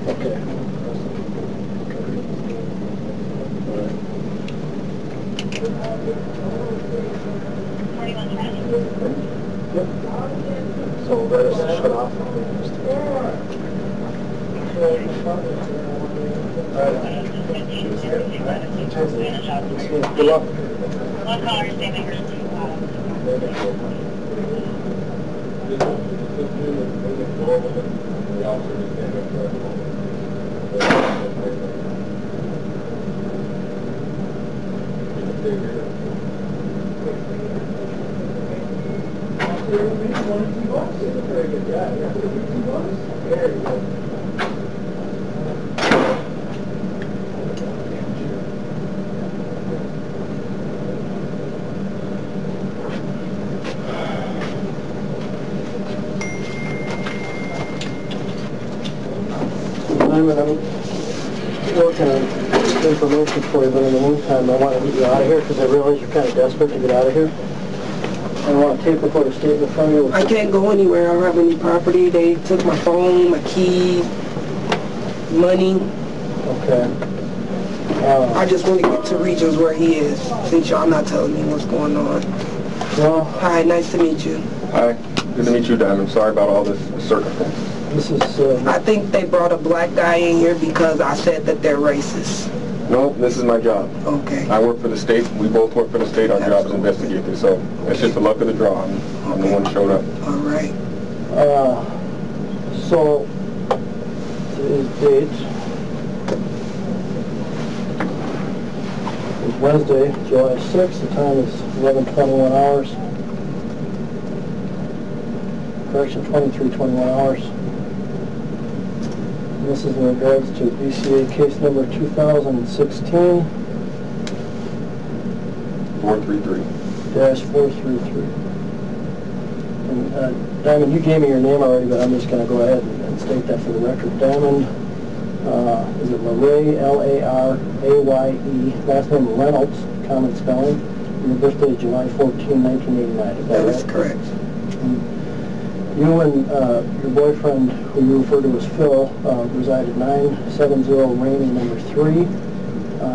Okay. Yep. So let us shut off. Good luck. One caller standing. I'm working on information for you, but in the meantime, I want to get you out of here because I realize you're kind of desperate to get out of here. I want to take record a statement from you. I can't go anywhere. I don't have any property. They took my phone, my keys, money. Okay. I just want to get to Regions where he is, since y'all not telling me what's going on. Well, hi, nice to meet you. Hi, good to meet you, Diamond. Sorry about all this circumstance. this is... I think they brought a black guy in here because I said that they're racist. No, this is my job. Okay. I work for the state. We both work for the state. Our job is to investigate this. So it's just the luck of the draw. I'm the one that showed up. All right. So, today's date is Wednesday, July 6th. The time is 11:21 hours. Correction, 23:21 hours. And this is in regards to BCA case number 2016. 433-433. And Diamond, you gave me your name already, but I'm just going to go ahead and state that for the record. Diamond, is it Laray, L-A-R-A-Y-E, last name Reynolds, common spelling, and your birthday is July 14, 1989. Is that right? Correct. And you and your boyfriend, who you refer to as Phil, reside at 970 Rainey, number 3,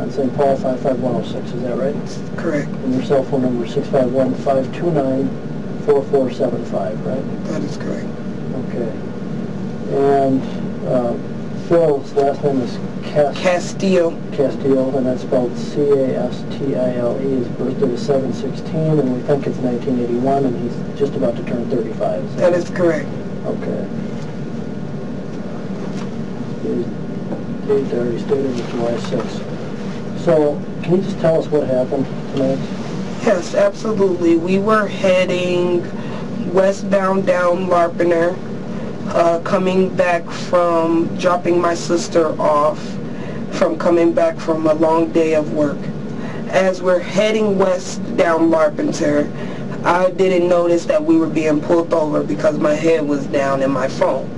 in St. Paul, 55106. Is that right? Correct. And your cell phone number is 651-529-4475, right? That is correct. Okay. And Phil's last name is Castile. Castile, and that's spelled C-A-S-T-I-L-E. His birthday is 7/16, and we think it's 1981, and he's just about to turn 35. That is correct. Okay. His date already stated is July 6th. So, can you just tell us what happened tonight? Yes, absolutely. We were heading westbound down Larpener, coming back from dropping my sister off, from coming back from a long day of work. As we're heading west down Larpener, I didn't notice that we were being pulled over because my head was down in my phone.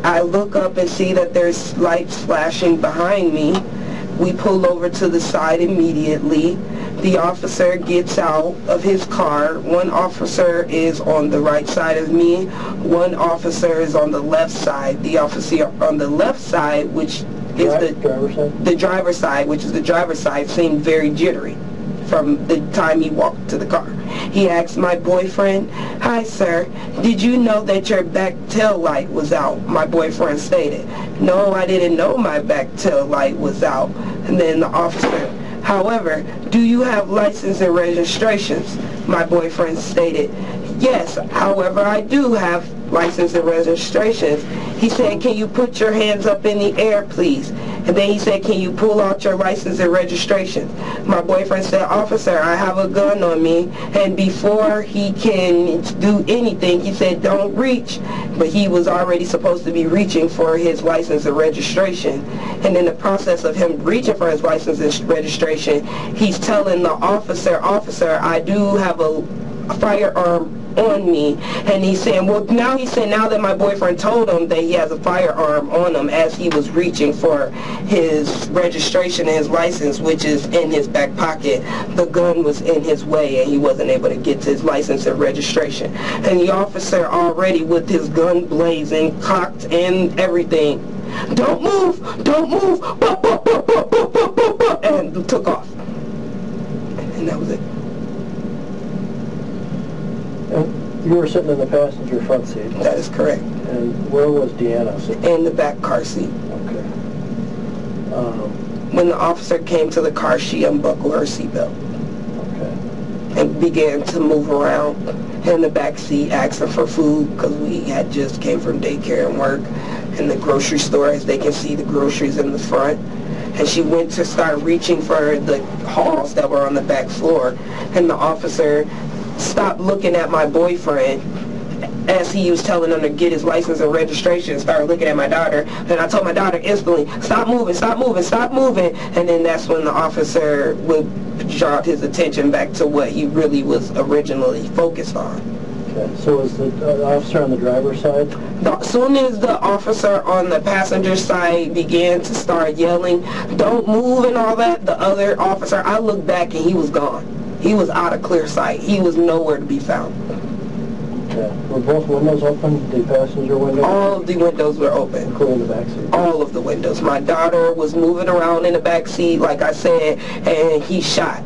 I look up and see that there's lights flashing behind me. We pull over to the side immediately. The officer gets out of his car. One officer is on the right side of me. One officer is on the left side. The officer on the left side, which is the driver's side, which is the driver's side, seemed very jittery from the time he walked to the car. He asked my boyfriend, "Hi sir, did you know that your back tail light was out?" My boyfriend stated, "No, I didn't know my back tail light was out." And then the officer, "However, do you have license and registrations?" My boyfriend stated, "Yes, however, I do have license and registrations." He said, "Can you put your hands up in the air, please?" And then he said, "Can you pull out your license and registration?" My boyfriend said, "Officer, I have a gun on me." And before he can do anything, he said, "Don't reach." But he was already supposed to be reaching for his license and registration. And in the process of him reaching for his license and registration, he's telling the officer, "Officer, I do have a firearm on me." And he's saying, well, now that my boyfriend told him that he has a firearm on him as he was reaching for his registration and his license, which is in his back pocket, the gun was in his way and he wasn't able to get to his license and registration. And the officer, already with his gun blazing, cocked and everything, don't move, and took off. And that was it. And you were sitting in the passenger front seat. That is correct. And where was Deanna sitting? In the back car seat. Okay. When the officer came to the car, she unbuckled her seatbelt. Okay. And began to move around in the back seat, asking for food, because we had just came from daycare and work in the grocery store. As they can see, the groceries in the front. And she went to start reaching for the halls that were on the back floor, and the officer stopped looking at my boyfriend as he was telling him to get his license and registration, started looking at my daughter. And I told my daughter instantly, stop moving, stop moving, stop moving. And then that's when the officer would draw his attention back to what he really was originally focused on. Okay. So was the officer on the driver's side? As soon as the officer on the passenger side began to start yelling, don't move and all that, the other officer, I looked back and he was gone. He was out of clear sight. He was nowhere to be found. Okay. Were both windows open, the passenger window? All of the windows were open. Including the back seat? All of the windows. My daughter was moving around in the back seat, like I said, and he shot.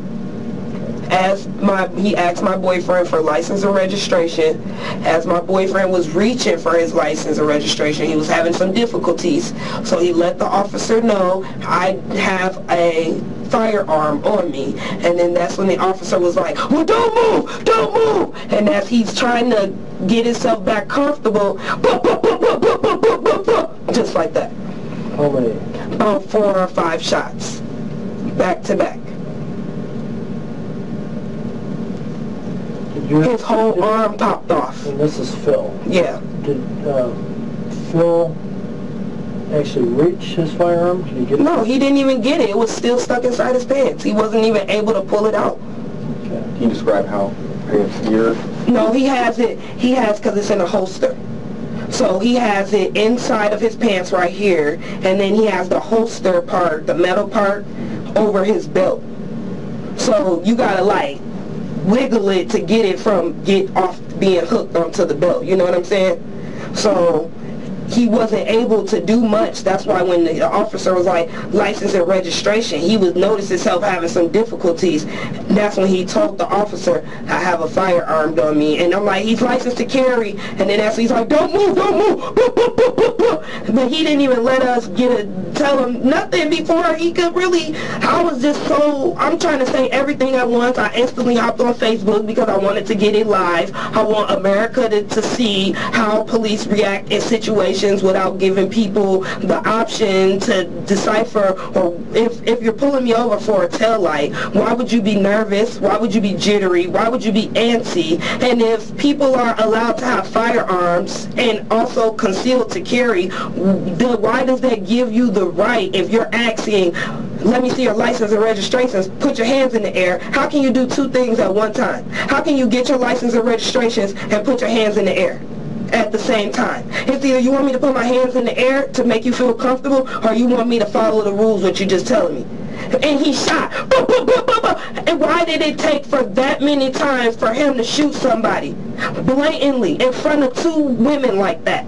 He asked my boyfriend for license and registration. As my boyfriend was reaching for his license and registration, he was having some difficulties. So he let the officer know, I have a firearm on me. And then that's when the officer was like, well, don't move, don't move. And as he's trying to get himself back comfortable, just like that. How many? About 4 or 5 shots, back to back. His whole arm popped off. And this is Phil? Yeah. Did Phil actually reach his firearm? Did he get it? No, he didn't even get it. It was still stuck inside his pants. He wasn't even able to pull it out. Okay. Can you describe how pants here? No, he has it. He has, because it's in a holster. So he has it inside of his pants right here, and then he has the holster part, the metal part, over his belt. So you gotta like wiggle it to get off being hooked onto the belt. You know what I'm saying? So he wasn't able to do much. That's why when the officer was like, license and registration, he would notice himself having some difficulties. That's when he told the officer, I have a firearm on me. And I'm like, he's licensed to carry. And then that's when he's like, don't move, don't move. But he didn't even let us tell him nothing before he could really. I was just so, I'm trying to say everything at once. I instantly hopped on Facebook because I wanted to get it live. I want America to see how police react in situations without giving people the option to decipher. Or if you're pulling me over for a tail light, why would you be nervous? Why would you be jittery? Why would you be antsy? And if people are allowed to have firearms and also concealed to carry, why does that give you the right? If you're asking, let me see your license and registrations, put your hands in the air. How can you do 2 things at one time? How can you get your license and registrations and put your hands in the air at the same time? It's either you want me to put my hands in the air to make you feel comfortable, or you want me to follow the rules, what you're just telling me. And he shot. And why did it take for that many times for him to shoot somebody blatantly in front of 2 women like that?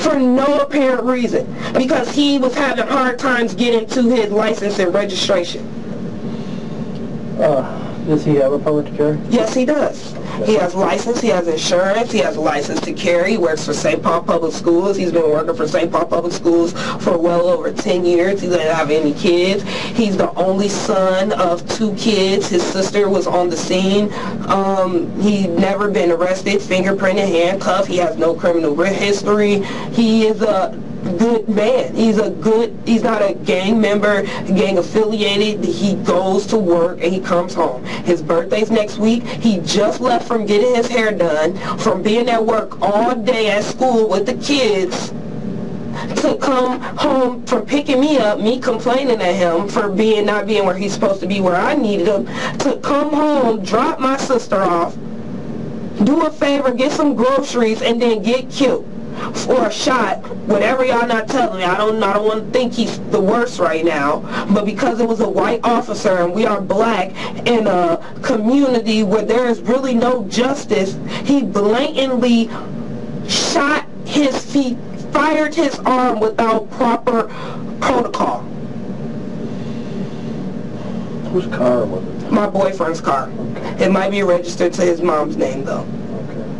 For no apparent reason. Because he was having hard times getting to his license and registration. Does he have a permit to carry? Yes, he does. He has license, he has insurance, he has a license to carry, he works for St. Paul Public Schools. He's been working for St. Paul Public Schools for well over 10 years. He doesn't have any kids. He's the only son of 2 kids. His sister was on the scene. He's never been arrested, fingerprinted, handcuffed. He has no criminal history. He is a good man. He's not a gang member, gang affiliated. He goes to work and he comes home. His birthday's next week. He just left from getting his hair done, from being at work all day at school with the kids, to come home from picking me up, me complaining at him for not being where he's supposed to be, where I needed him, to come home, drop my sister off, do a favor, get some groceries, and then get killed for a shot. Whatever y'all not telling me, I don't want to think he's the worst right now, but because it was a white officer and we are black in a community where there is really no justice, he blatantly shot his fired his arm without proper protocol. Whose car was it? My boyfriend's car. Okay. It might be registered to his mom's name though.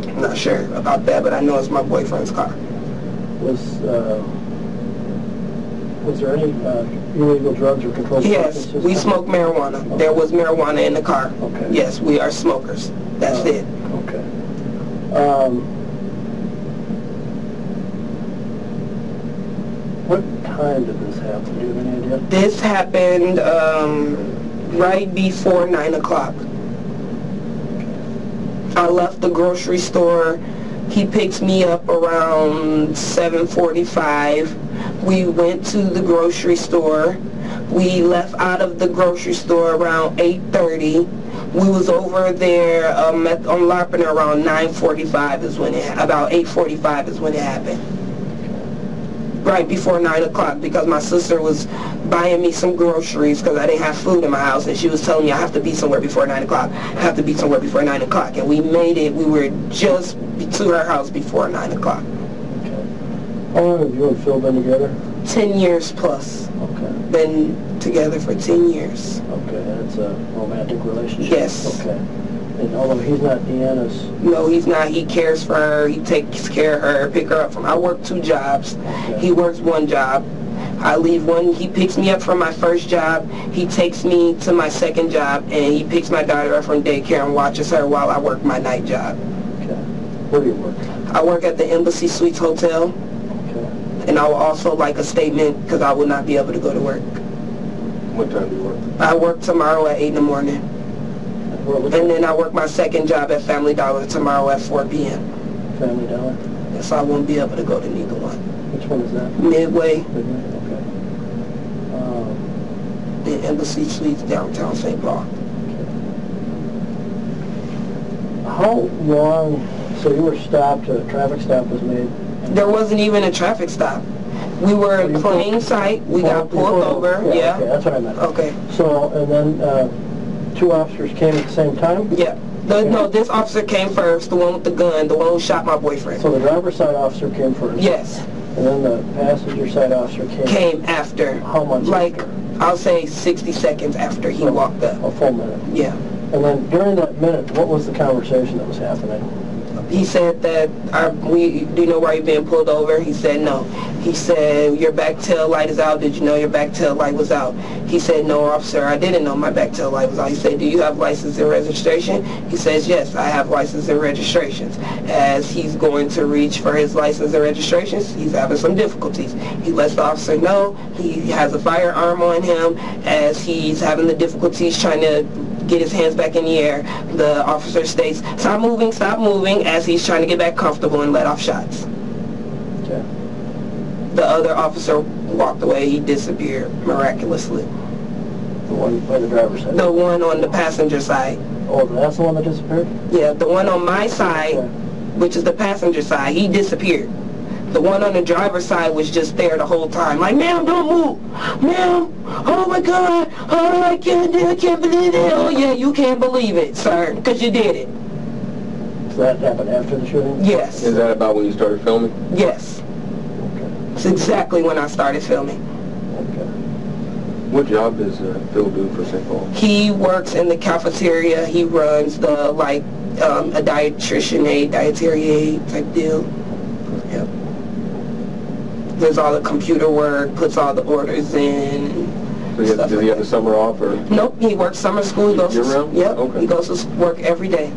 Okay. I'm not sure about that, but I know it's my boyfriend's car. Was there any illegal drugs or controlled substances? Yes, we smoke marijuana. Okay. There was marijuana in the car. Okay. Yes, we are smokers. That's it. Okay. What time did this happen? Do you have any idea? This happened right before 9 o'clock. I left the grocery store. He picks me up around 7:45. We went to the grocery store. We left out of the grocery store around 8:30. We was over there on Larpenter around 9:45 is when about 8:45 is when it happened. Right before 9 o'clock, because my sister was buying me some groceries because I didn't have food in my house, and she was telling me I have to be somewhere before 9 o'clock. I have to be somewhere before 9 o'clock. And we made it. We were just to her house before 9 o'clock. Okay. How long have you and Phil been together? 10 years plus. Okay. Been together for 10 years. Okay, and it's a romantic relationship? Yes. Okay. And although he's not Deanna's... No, he's not. He cares for her. He takes care of her, pick her up from... I work 2 jobs. Okay. He works 1 job. I leave one. He picks me up from my first job. He takes me to my second job, and he picks my daughter up from daycare and watches her while I work my night job. Okay. Where do you work? I work at the Embassy Suites Hotel, Okay. and I would also like a statement because I will not be able to go to work. What time do you work? I work tomorrow at 8 in the morning. And then I work my second job at Family Dollar tomorrow at 4 p.m. Family Dollar? So I won't be able to go to neither one. Which one is that? Midway, Okay. the Embassy Suites downtown St. Paul. How long... So you were stopped, a traffic stop was made? There wasn't even a traffic stop. We were in plain sight. We got pulled over. Yeah. Okay, that's what I meant. Okay. So, and then 2 officers came at the same time? Yeah. No, this officer came first, the one with the gun, the one who shot my boyfriend. So the driver's side officer came first? Yes. And then the passenger side officer Came after. How much Like, after? I'll say 60 seconds after he walked up. A full minute. Yeah. And then during that minute, what was the conversation that was happening? He said that, do you know why you're being pulled over? He said no. He said, your back tail light is out. Did you know your back tail light was out? He said, no, officer, I didn't know my back tail light was out. He said, do you have license and registration? He says, yes, I have license and registrations. As he's going to reach for his license and registrations, he's having some difficulties. He lets the officer know he has a firearm on him. As he's having the difficulties trying to get his hands back in the air, the officer states, stop moving, as he's trying to get back comfortable and let off shots. Okay. The other officer walked away. He disappeared miraculously. The one by the driver's side? The one on the passenger side. Oh, that's the one that disappeared? Yeah, the one on my side, Okay. which is the passenger side, he disappeared. The one on the driver's side was just there the whole time. Like, ma'am, don't move. Ma'am, oh my God. Oh, I can't believe it. Oh yeah, you can't believe it, sir, because you did it. So that happened after the shooting? Yes. Is that about when you started filming? Yes. Okay. It's exactly when I started filming. Okay. What job does Phil do for St. Paul? He works in the cafeteria. He runs the, like, a dietitian aide, dietary aide type deal. Yep. Does all the computer work, puts all the orders in. So does he have the summer off, or? Nope, he works summer school. He goes to, Year-round? yep, Okay. he goes to work every day.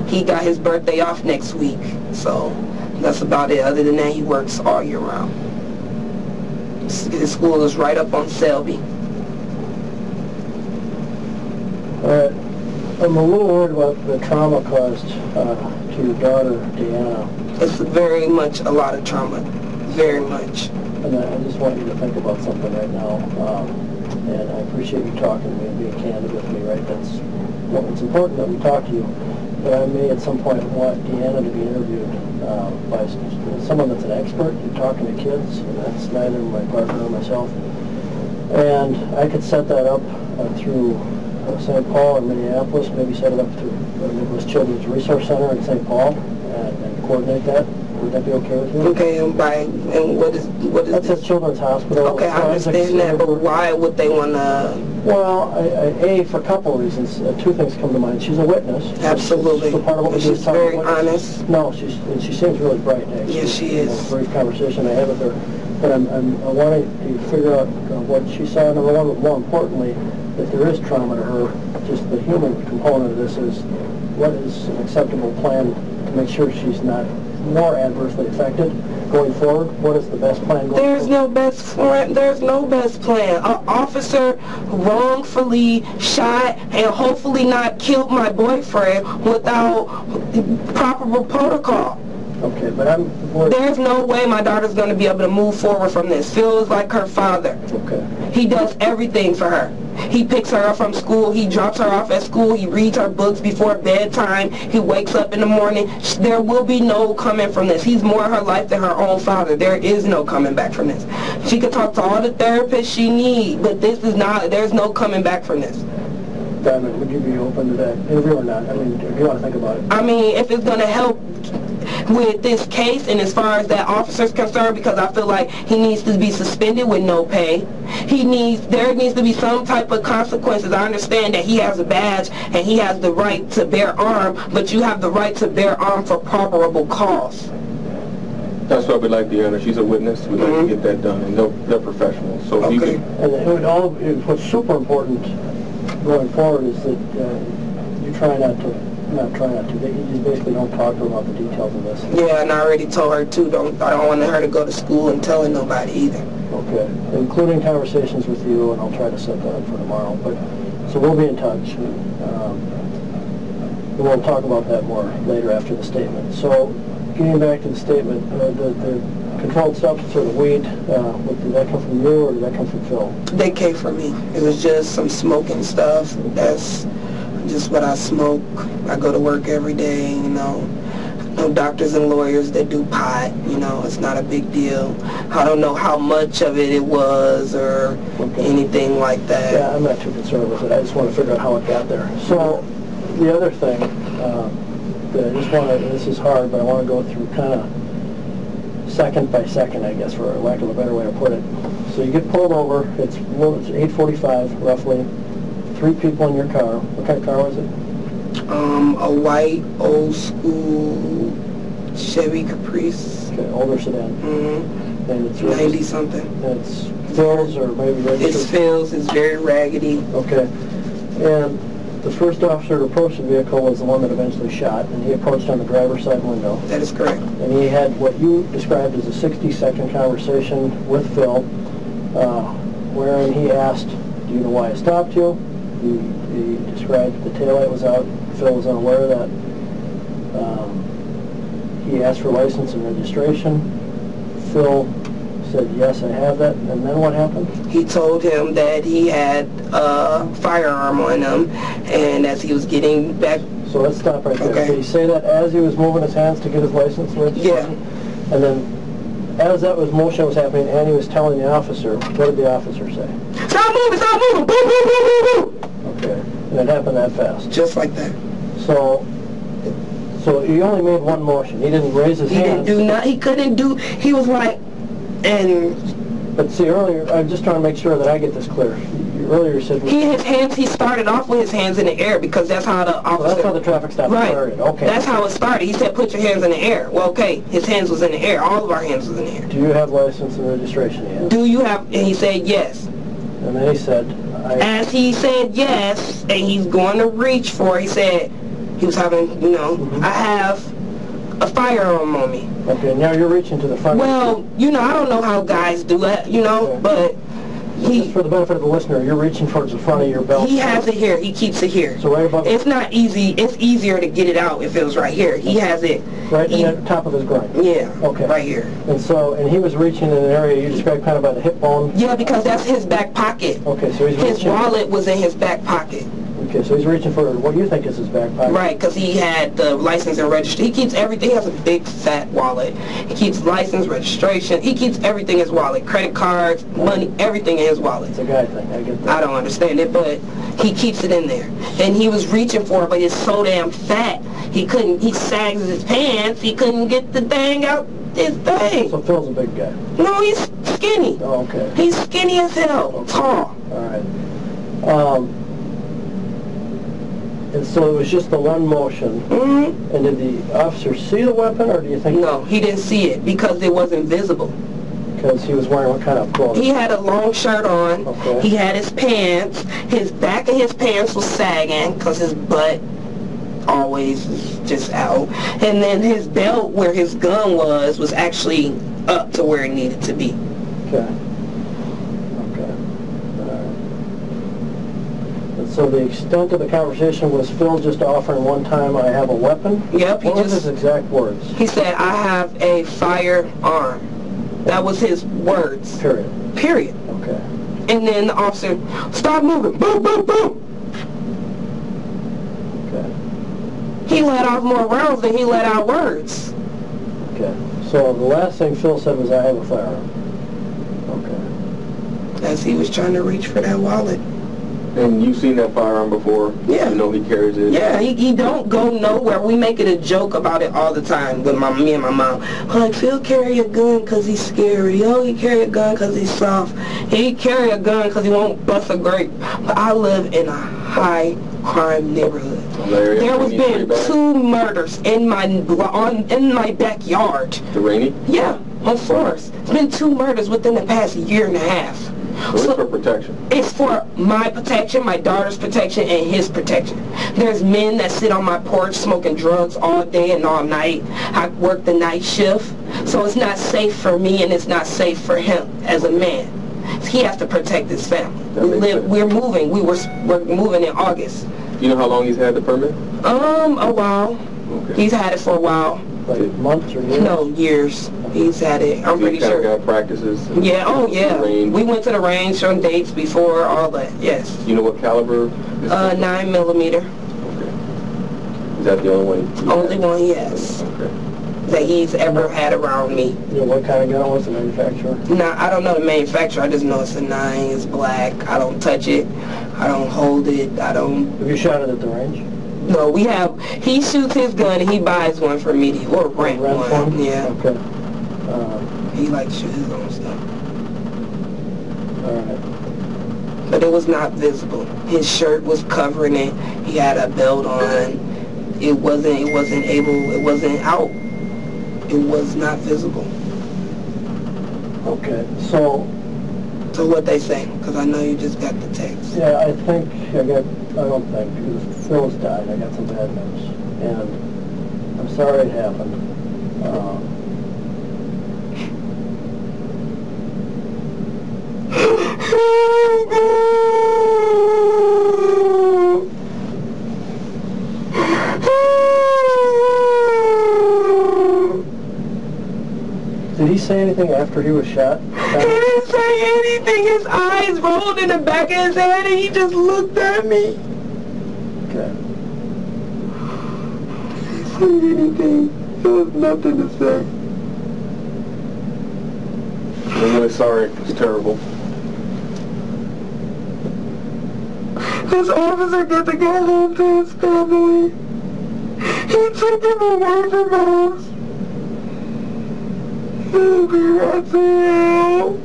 He got his birthday off next week, so that's about it. Other than that, he works all year round. His school is right up on Selby. All right. I'm a little worried about the trauma caused to your daughter, Deanna. It's very much a lot of trauma, very much. And I just want you to think about something right now. And I appreciate you talking to me and being candid with me, right? It's important that we talk to you. But I may at some point want Deanna to be interviewed by someone that's an expert in talking to kids, and that's neither my partner or myself. And I could set that up through St. Paul or Minneapolis, maybe set it up through the Midwest Children's Resource Center in St. Paul and coordinate that. Would that be okay with you? Okay, and what is That's this? at Children's Hospital. Okay, I understand that, but why would they want to? Well, for a couple of reasons. Two things come to mind. She's a witness. Absolutely. So part of what we do is She's talk very about witnesses. honest. No, she seems really bright, actually. Yes, she is. A brief conversation I had with her. But I wanted to figure out what she saw, number one, but more importantly, that there is trauma to her. Just the human component of this is what is an acceptable plan to make sure she's not more adversely affected going forward. What is the best plan going There's forward? no best plan. There's no best plan. An officer wrongfully shot and hopefully not killed my boyfriend without proper protocol. Okay, but There's no way my daughter's going to be able to move forward from this. Phil is like her father. Okay. He does everything for her. He picks her up from school. He drops her off at school. He reads her books before bedtime. He wakes up in the morning. There will be no coming from this. He's more her life than her own father. There is no coming back from this. She can talk to all the therapists she needs, but this is not, there's no coming back from this. Diamond, would you be open to that interview or not? I mean, if you want to think about it. I mean, if it's going to help with this case and as far as that officer's concerned, because I feel like he needs to be suspended with no pay. There needs to be some type of consequences. I understand that he has a badge and he has the right to bear arm, but you have the right to bear arm for probable cause. That's why we like Deanna. She's a witness. We'd like to get that done, and they're professionals. So if you Okay. could, And what's super important going forward is that you try not to, you basically don't talk to her about the details of this. Yeah, and I already told her too, I don't want her to go to school and telling nobody either. Okay, including conversations with you, and I'll try to set that up for tomorrow. But so we'll be in touch, and we'll talk about that more later after the statement. So getting back to the statement, the controlled substance or the weed, did that come from you or did that come from Phil? They came from me. It was just some smoking stuff. That's just what I smoke. I go to work every day, you know. No doctors and lawyers that do pot, you know, it's not a big deal. I don't know how much of it was or anything like that. Yeah, I'm not too concerned with it. I just want to figure out how it got there. So the other thing, that I just want to, this is hard, but I want to go through kind of second by second, I guess, for lack of a better way to put it. So you get pulled over. It's 8:45 roughly. 3 people in your car. What kind of car was it? A white old school Chevy Caprice. Okay, older sedan. Mm-hmm. And it's 90 something. And it's Phil's or maybe registered? It's Phil's. It's very raggedy. Okay. And the first officer to approach the vehicle was the one that eventually shot, and he approached on the driver's side window. That is correct. And he had what you described as a 60-second conversation with Phil, wherein he asked, do you know why I stopped you? He described the taillight was out. Phil was unaware of that. He asked for license and registration. Phil said, yes, I have that. And then what happened? He told him that he had a firearm on him, and as he was getting back... So let's stop right there. Okay. Did he say that as he was moving his hands to get his license and registration? Yeah. And then, as that motion was happening, and he was telling the officer, what did the officer say? Stop moving! Stop moving! Boom, boom, boom, boom, boom! Okay. And it happened that fast. Just like that. So he only made one motion. He didn't raise his hands. He didn't do nothing. He couldn't do... He was like... But see, earlier, I'm just trying to make sure that I get this clear. Earlier you said... He started off with his hands in the air because that's how the officer... Well, that's how the traffic stop started. Okay. That's how it started. He said, put your hands in the air. Well, okay, his hands was in the air. All of our hands was in the air. Do you have license and registration yet? Do you have... And he said, yes. And then he said... As he said yes, and he's going to reach for it, he said, he was having, you know, I have a firearm on me. Okay, now you're reaching to the front. Well, you know, I don't know how guys do that, you know, Okay. but Just for the benefit of the listener, you're reaching towards the front of your belt. he has it here. He keeps it here. So right above... It's not easy. It's easier to get it out if it was right here. He has it. Right in the top of his groin. Yeah. Okay. Right here. And he was reaching in an area you described kind of by the hip bone. Yeah, because that's his back pocket. Okay, so he's His reaching. wallet was in his back pocket. Okay, so he's reaching for what you think is his back pocket. Right, because he had the license and registration. He keeps everything. He has a big, fat wallet. He keeps license, registration. He keeps everything in his wallet. Credit cards, money, everything in his wallet. It's a guy thing. I get that. I don't understand it, but he keeps it in there. And he was reaching for it, but it's so damn fat. He sags his pants. He couldn't get the thing out his thing. So Phil's a big guy. No, he's skinny. Oh, okay. He's skinny as hell. Okay. Tall. All right. And so it was just the one motion. Mm-hmm. And did the officer see the weapon, or do you think? No, he didn't see it because it wasn't visible. Because he was wearing what kind of clothes? He had a long shirt on. Okay. He had his pants. His back of his pants was sagging because his butt always is just out. And then his belt where his gun was actually up to where it needed to be. Okay. Okay. All right. And so the extent of the conversation was Phil just offering one time, I have a weapon? Yep. What was his exact words? He said, I have a firearm. That was his words. Period. Period. Okay. And then the officer, stop moving. Boom, boom, boom. Okay. He let off more rounds than he let out words. Okay. So the last thing Phil said was, I have a firearm. Okay. As he was trying to reach for that wallet. And you've seen that firearm before? Yeah. You know he carries it? Yeah, he don't go nowhere. We make it a joke about it all the time with me and my mom. Like, Phil carry a gun because he's scary. Oh, he carry a gun because he's soft. He carry a gun because he won't bust a grape. But I live in a high crime neighborhood. There has been 2 murders in my backyard. The Rainy? Yeah, on Forest. It's been 2 murders within the past year and a half. So it's for protection? It's for my protection, my daughter's protection, and his protection. There's men that sit on my porch smoking drugs all day and all night. I work the night shift, so it's not safe for me and it's not safe for him as a man. He has to protect his family. We're moving. We're moving in August. You know how long he's had the permit? A while. Okay. He's had it for a while. Like months or years? No, years. He's had it. I'm pretty sure. Got practices? Yeah, oh yeah. We went to the range on dates before, all that, yes. You know what caliber? 9mm. Okay. Is that the only one? Only one, yes. Okay. That he's ever had around me. You know what kind of gun was the manufacturer? Nah, I don't know the manufacturer. I just know it's a 9. It's black. I don't touch it. I don't hold it. I don't... Have you shot it at the range? No, he shoots his gun and he buys one for me or rent one. Yeah. Okay. He likes to shoot his own stuff. All right. But it was not visible. His shirt was covering it. He had a belt on. It wasn't out. It was not visible. Okay. So what they say? Because I know you just got the text. yeah, I don't think, because Phil's died, I got some bad news. And I'm sorry it happened. Did he say anything after he was shot? He didn't say anything. His eyes rolled in the back of his head and he just looked at me. Okay. He didn't say anything. There was nothing to say. I'm really sorry. It's terrible. This officer got to go home to his family. He took him away from us. That's hell.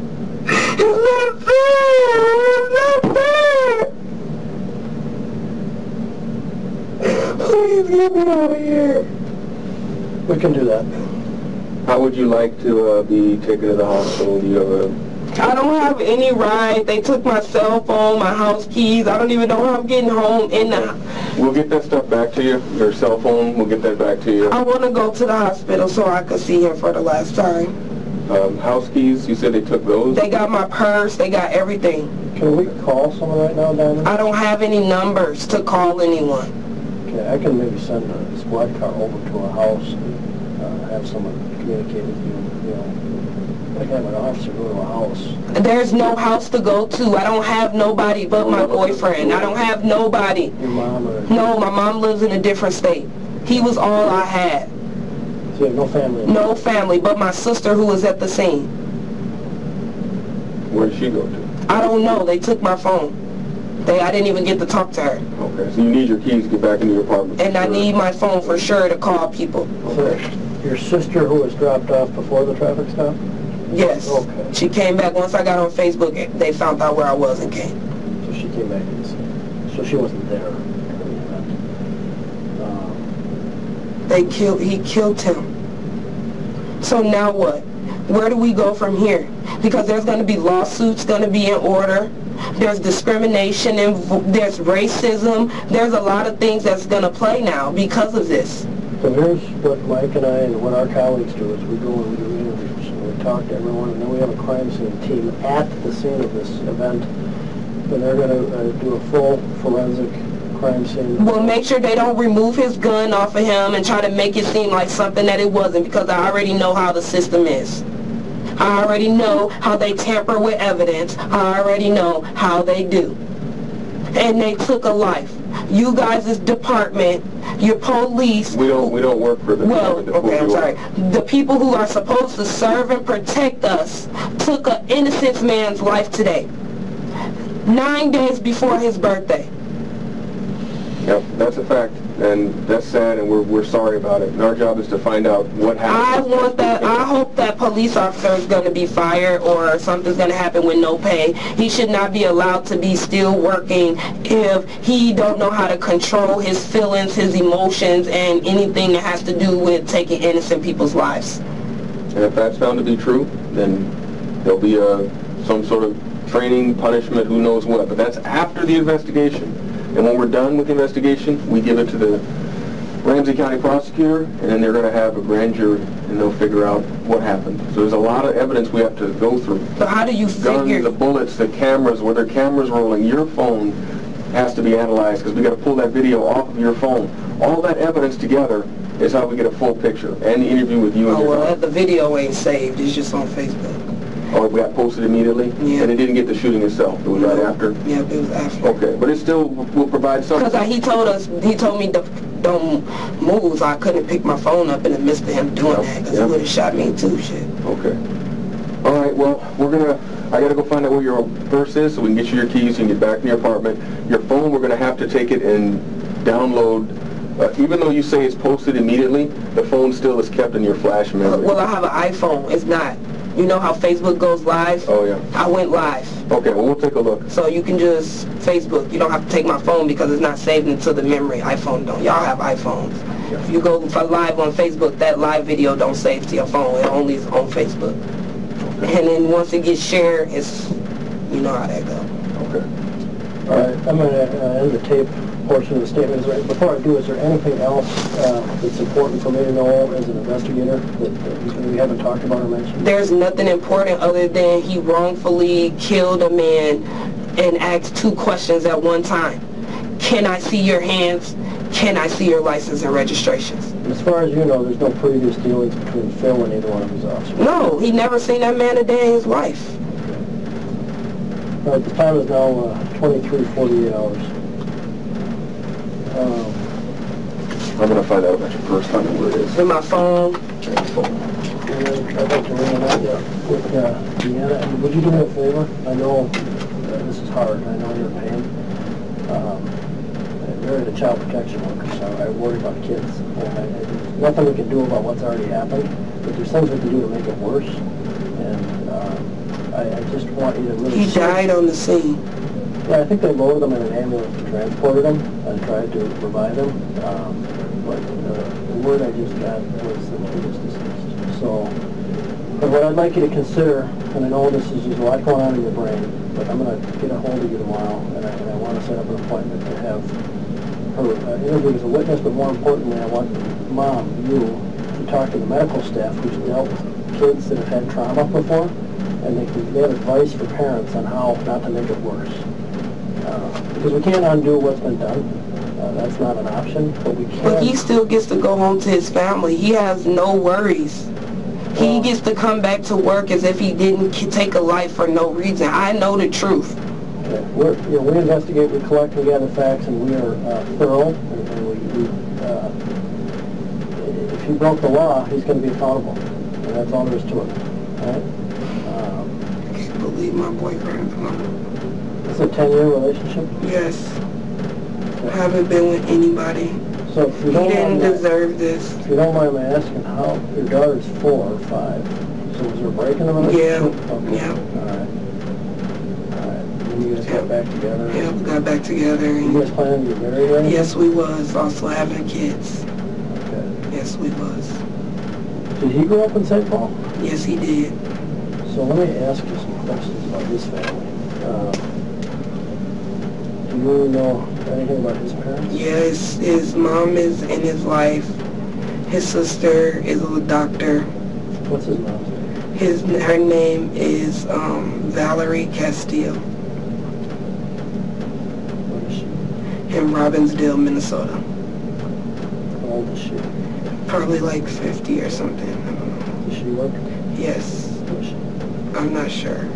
It's not fair. It's not fair. Please get me out of here. We can do that. How would you like to be taken to the hospital? Do you have a... I don't have any ride. They took my cell phone, my house keys. I don't even know how I'm getting home in the... We'll get that stuff back to you. Your cell phone, we'll get that back to you. I want to go to the hospital so I can see him for the last time. House keys, you said they took those? They got my purse. They got everything. Can we call someone right now, Diamond? I don't have any numbers to call anyone. Okay, I can maybe send a squad car over to a house and have someone communicate with you, you know. Like having an officer go to a house. There's no house to go to. I don't have nobody but my boyfriend. I don't have nobody. Your mom or... No, my mom lives in a different state. He was all I had. So you have no family? No family, but my sister who was at the scene. Where did she go to? I don't know. They took my phone. I didn't even get to talk to her. Okay, so you need your keys to get back into your apartment. And I need my phone for sure to call people. So your sister who was dropped off before the traffic stop? Yes. Okay. She came back. Once I got on Facebook, they found out where I was and came. So she came back and so she wasn't there. He killed him. So now what? Where do we go from here? Because there's going to be lawsuits going to be in order. There's discrimination and there's racism. There's a lot of things that's going to play now because of this. So here's what Mike and I and what our colleagues do is we go and we do interviews and we talk to everyone, and then we have a crime scene team at the scene of this event, and they're going to do a full forensic crime scene. Well, make sure they don't remove his gun off of him and try to make it seem like something that it wasn't, because I already know how the system is. I already know how they tamper with evidence. I already know how they do. And they took a life. You guys' department, your police... We don't work for the well, department. okay, I'm sorry. The people who are supposed to serve and protect us took an innocent man's life today. 9 days before his birthday. Yep, that's a fact, and that's sad, and we're sorry about it. And our job is to find out what happened. I hope that police officer is going to be fired or something's going to happen with no pay. He should not be allowed to be still working if he don't know how to control his feelings, his emotions, and anything that has to do with taking innocent people's lives. And if that's found to be true, then there'll be some sort of training, punishment, who knows what. But that's after the investigation. And when we're done with the investigation, we give it to the Ramsey County prosecutor, and then they're going to have a grand jury, and they'll figure out what happened. So there's a lot of evidence we have to go through. So how do you Guns, figure... the bullets, the cameras, where the camera's rolling, your phone has to be analyzed, because we got to pull that video off of your phone. All that evidence together is how we get a full picture, and the interview with you and your daughter. The video ain't saved. It's just on Facebook. Oh, it got posted immediately? Yeah. And it didn't get the shooting itself? It was right after? Yeah, it was after. Okay, but it still will provide something. Because he told me don't move, so I couldn't pick my phone up in the midst of him doing that, because he would have shot me too, shit. Okay. All right, well, I got to go find out where your purse is so we can get you your keys and get back in your apartment. Your phone, we're going to have to take it and download. Even though you say it's posted immediately, the phone still is kept in your flash memory. Well, I have an iPhone. It's not. You know how Facebook goes live? Oh, yeah. I went live. Okay, well, we'll take a look. So you can just Facebook. You don't have to take my phone because it's not saved into the memory. iPhone don't. Y'all have iPhones. Yeah. If you go live on Facebook, that live video don't save to your phone. It only is on Facebook. Okay. And then once it gets shared, you know how that goes. Okay. All right, I'm going to end the tape portion of the statement. Before I do, is there anything else that's important for me to know as an investigator that we haven't talked about or mentioned? There's nothing important other than he wrongfully killed a man and asked 2 questions at one time. Can I see your hands? Can I see your license and registrations? As far as you know, there's no previous dealings between Phil and either one of his officers? No, he never seen that man a day in his life. All right, the time is now 23:48 hours. I'm going to find out about your purse, find out where it is. In my phone. Check your phone. And then I'd like to ring that with Deanna. And would you do me a favor? I know this is hard. I know you're in pain. You're in a child protection worker, so I worry about kids. There's nothing we can do about what's already happened, but there's things we can do to make it worse. And I just want you to really... He died on the scene. Yeah, I think they loaded him in an ambulance and transported him and tried to revive him. But the word I just got was that he was deceased. So, but what I'd like you to consider, and I know this is just a lot going on in your brain, but I'm going to get a hold of you tomorrow, and I want to set up an appointment to have her interviewed as a witness, but more importantly, I want Mom, you, to talk to the medical staff who's dealt with kids that have had trauma before, and they have advice for parents on how not to make it worse. Because we can't undo what's been done. That's not an option, but we can. But he still gets to go home to his family. He has no worries. He gets to come back to work as if he didn't take a life for no reason. I know the truth. Okay. We investigate, we collect, we gather facts, and we are thorough. And if he broke the law, he's going to be accountable. And that's all there is to it. All right? I can't believe my boyfriend. It's a 10-year relationship? Yes. I haven't been with anybody. So if you He don't didn't mind deserve this. If you don't mind me asking, how your daughter's 4 or 5? So was there a break in the relationship? Yeah. Okay. Yeah. All right. And you guys got back together? Yeah, we got back together. You And guys planning to get married, right? yes, we was. Also having kids. Okay. Yes, we was. Did he grow up in St. Paul? Yes, he did. So let me ask you some questions about his family. Do you know anything about his parents? Yes, his mom is in his life. His sister is a doctor. What's his mom's name? Her name is Valerie Castile What is she? in Robbinsdale, Minnesota. How old is she? Probably like 50 or something. I don't know. Does she work? Yes, Where is she? I'm not sure.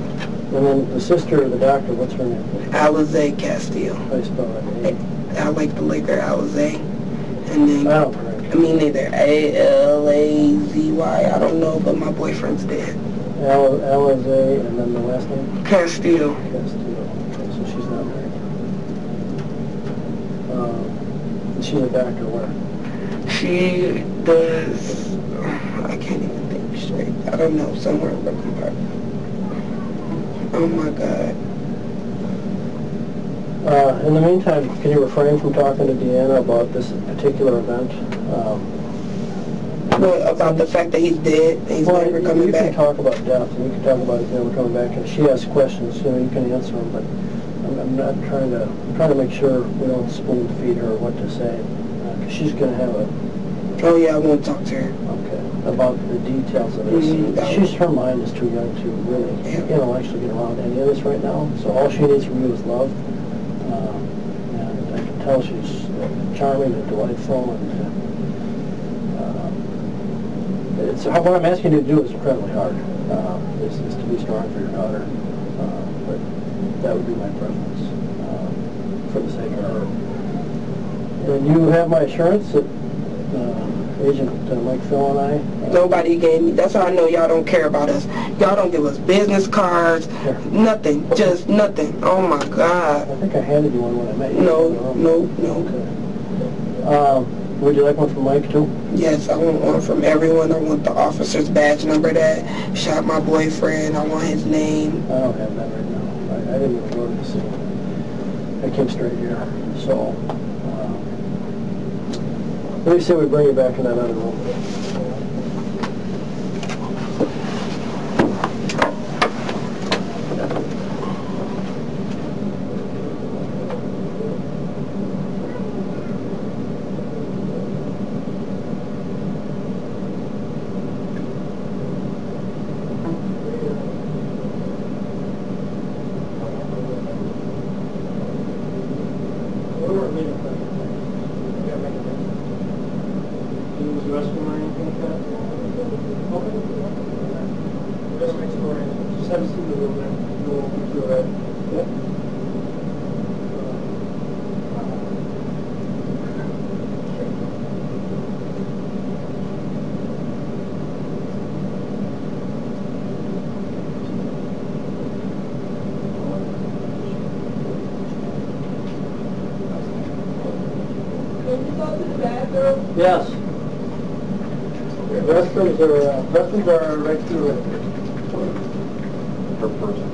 And then the sister of the doctor, what's her name? Alize Castile. How do you spell that name? I like the liquor Alize. And then, I don't correct. I mean either A-L-A-Z-Y, I don't know, but my boyfriend's dead. Alize, and then the last name? Castile. Castillo. Okay, so she's not married. She's a doctor where? She does, I can't even think straight. I don't know, somewhere in Brooklyn Park. Oh my God. In the meantime, can you refrain from talking to Deanna about this particular event? What, about the fact that he's dead and he's never coming you back? can talk about death, and you can talk about his never coming back, and she asks questions, you can answer them, but I'm not trying to, make sure we don't spoon feed her what to say, because she's going to have a, Oh yeah, I won't talk to her. okay, about the details of this. Her mind is too young to really intellectually get around any of this right now, so all she needs from you is love, and I can tell she's charming and delightful, and what I'm asking you to do is incredibly hard, is to be strong for your daughter, but that would be my preference, for the sake of her. And you have my assurance that Agent Mike Phil and I... Nobody gave me, that's how I know y'all don't care about us. Y'all don't give us business cards, nothing, just nothing. Oh my God. I think I handed you one when I met you. No. Okay. Would you like one from Mike too? Yes, I want one from everyone. I want the officer's badge number that shot my boyfriend. I want his name. I don't have that right now. I didn't even go to the scene. I came straight here. So, let me say we bring you back in that other room. Yes. Restrooms are right through it. Per person.